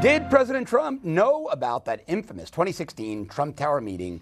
Did President Trump know about that infamous 2016 Trump Tower meeting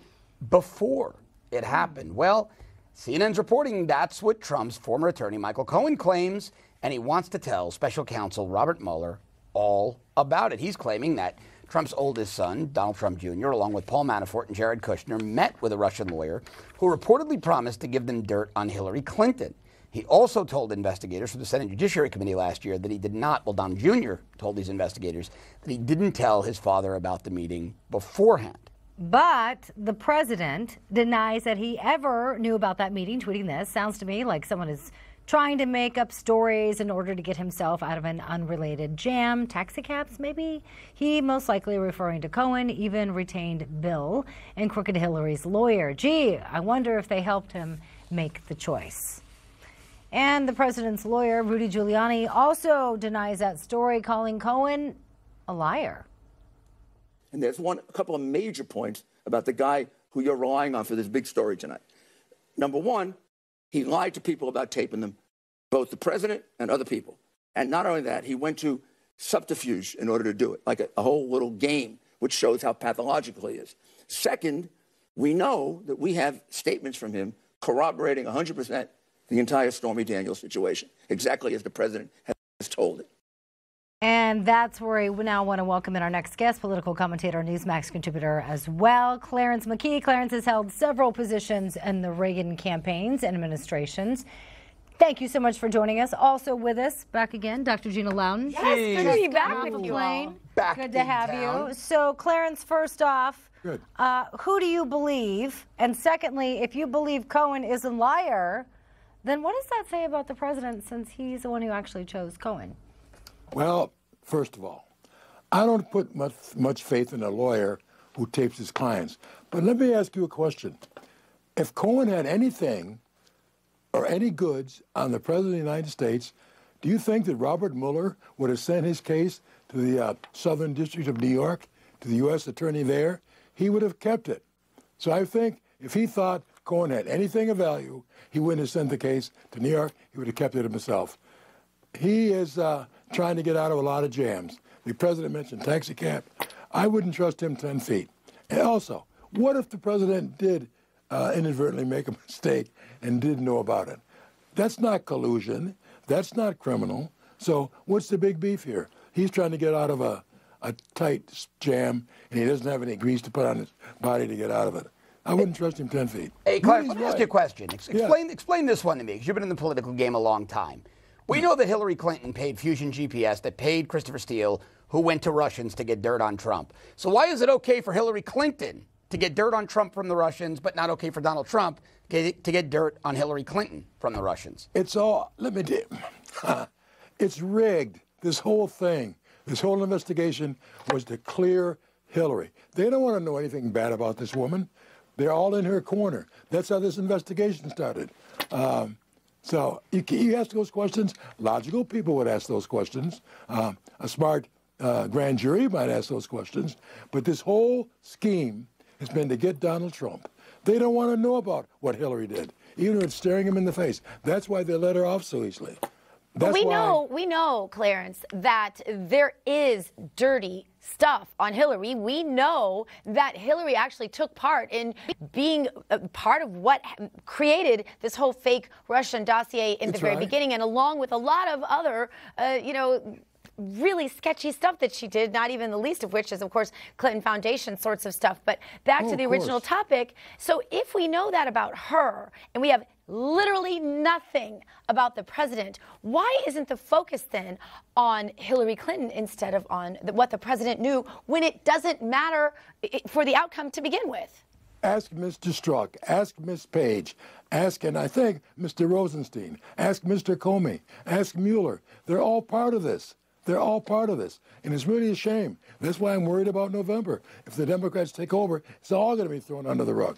before it happened? Well, CNN's reporting that's what Trump's former attorney Michael Cohen claims, and he wants to tell special counsel Robert Mueller all about it. He's claiming that Trump's oldest son, Donald Trump Jr., along with Paul Manafort and Jared Kushner, met with a Russian lawyer who reportedly promised to give them dirt on Hillary Clinton. He also told investigators from the Senate Judiciary Committee last year that he did not, well, Don Jr. told these investigators that he didn't tell his father about the meeting beforehand. But the president denies that he ever knew about that meeting, tweeting this. Sounds to me like someone is trying to make up stories in order to get himself out of an unrelated jam. Taxi cabs, maybe? He most likely referring to Cohen, even retained Bill and Crooked Hillary's lawyer. Gee, I wonder if they helped him make the choice. And the president's lawyer, Rudy Giuliani, also denies that story, calling Cohen a liar. And there's a couple of major points about the guy who you're relying on for this big story tonight. Number one, he lied to people about taping them, both the president and other people. And not only that, he went to subterfuge in order to do it, like a whole little game, which shows how pathological he is. Second, we know that we have statements from him corroborating 100% the entire Stormy Daniels situation, exactly as the president has told it. And that's where we now want to welcome in our next guest, political commentator, Newsmax contributor as well, Clarence McKee. Clarence has held several positions in the Reagan campaigns and administrations. Thank you so much for joining us. Also with us, back again, Dr. Gina Loudon. Yes, good to be back with you all. Good to have you. So, Clarence, first off, who do you believe? And secondly, if you believe Cohen is a liar, then what does that say about the president, since he's the one who actually chose Cohen? Well, first of all, I don't put much faith in a lawyer who tapes his clients. But let me ask you a question. If Cohen had anything or any goods on the president of the United States, do you think that Robert Mueller would have sent his case to the Southern District of New York, to the U.S. attorney there? He would have kept it. So I think if he thought Cohen had anything of value, he wouldn't have sent the case to New York. He would have kept it himself. He is trying to get out of a lot of jams. The president mentioned taxi cab. I wouldn't trust him 10 feet. And also, what if the president did inadvertently make a mistake and didn't know about it? That's not collusion. That's not criminal. So what's the big beef here? He's trying to get out of a tight jam, and he doesn't have any grease to put on his body to get out of it. I wouldn't trust him 10 feet. Hey, Clarence, let me ask you a question. Explain this one to me, because you've been in the political game a long time. We know that Hillary Clinton paid Fusion GPS, that paid Christopher Steele, who went to Russians to get dirt on Trump. So why is it okay for Hillary Clinton to get dirt on Trump from the Russians, but not okay for Donald Trump to get dirt on Hillary Clinton from the Russians? It's all, it's rigged. This whole thing, this whole investigation was to clear Hillary. They don't want to know anything bad about this woman. They're all in her corner. That's how this investigation started. So you ask those questions. Logical people would ask those questions. A smart grand jury might ask those questions. But this whole scheme has been to get Donald Trump. They don't want to know about what Hillary did, even if it's staring him in the face. That's why they let her off so easily. We know, Clarence, that there is dirty stuff on Hillary. We know that Hillary actually took part in being part of what created this whole fake Russian dossier in the very beginning, and along with a lot of other, really sketchy stuff that she did, not even the least of which is, of course, Clinton Foundation sorts of stuff. But back to the original topic. So if we know that about her, and we have literally nothing about the president, why isn't the focus then on Hillary Clinton instead of on what the president knew, when it doesn't matter for the outcome to begin with? Ask Mr. Strzok, ask Ms. Page, ask, and I think, Mr. Rosenstein, ask Mr. Comey, ask Mueller. They're all part of this. They're all part of this. And it's really a shame. That's why I'm worried about November. If the Democrats take over, it's all going to be thrown under the rug.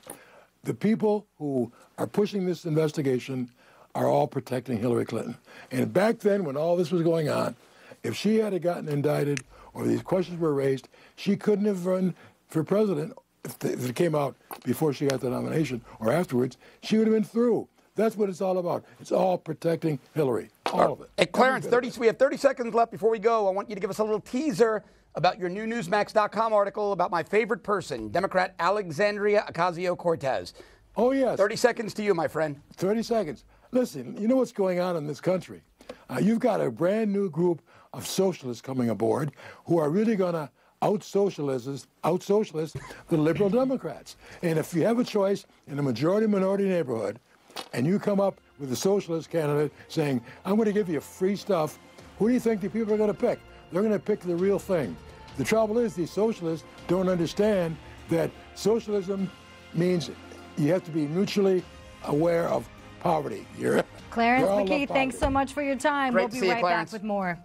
The people who are pushing this investigation are all protecting Hillary Clinton. And back then, when all this was going on, if she had gotten indicted or these questions were raised, she couldn't have run for president if it came out before she got the nomination or afterwards. She would have been through. That's what it's all about. It's all protecting Hillary, all of it. Hey, Clarence, we have 30 seconds left before we go. I want you to give us a little teaser about your new Newsmax.com article about my favorite person, Democrat Alexandria Ocasio-Cortez. Oh, yes. 30 seconds to you, my friend. 30 seconds. Listen, you know what's going on in this country? You've got a brand new group of socialists coming aboard who are really going to out-socialist the liberal Democrats. And if you have a choice in a majority-minority neighborhood, and you come up with a socialist candidate saying, I'm going to give you free stuff, who do you think the people are going to pick? They're going to pick the real thing. The trouble is these socialists don't understand that socialism means you have to be mutually aware of poverty. Clarence McKee, thanks so much for your time. Great We'll to be see you, right Clarence. back with more.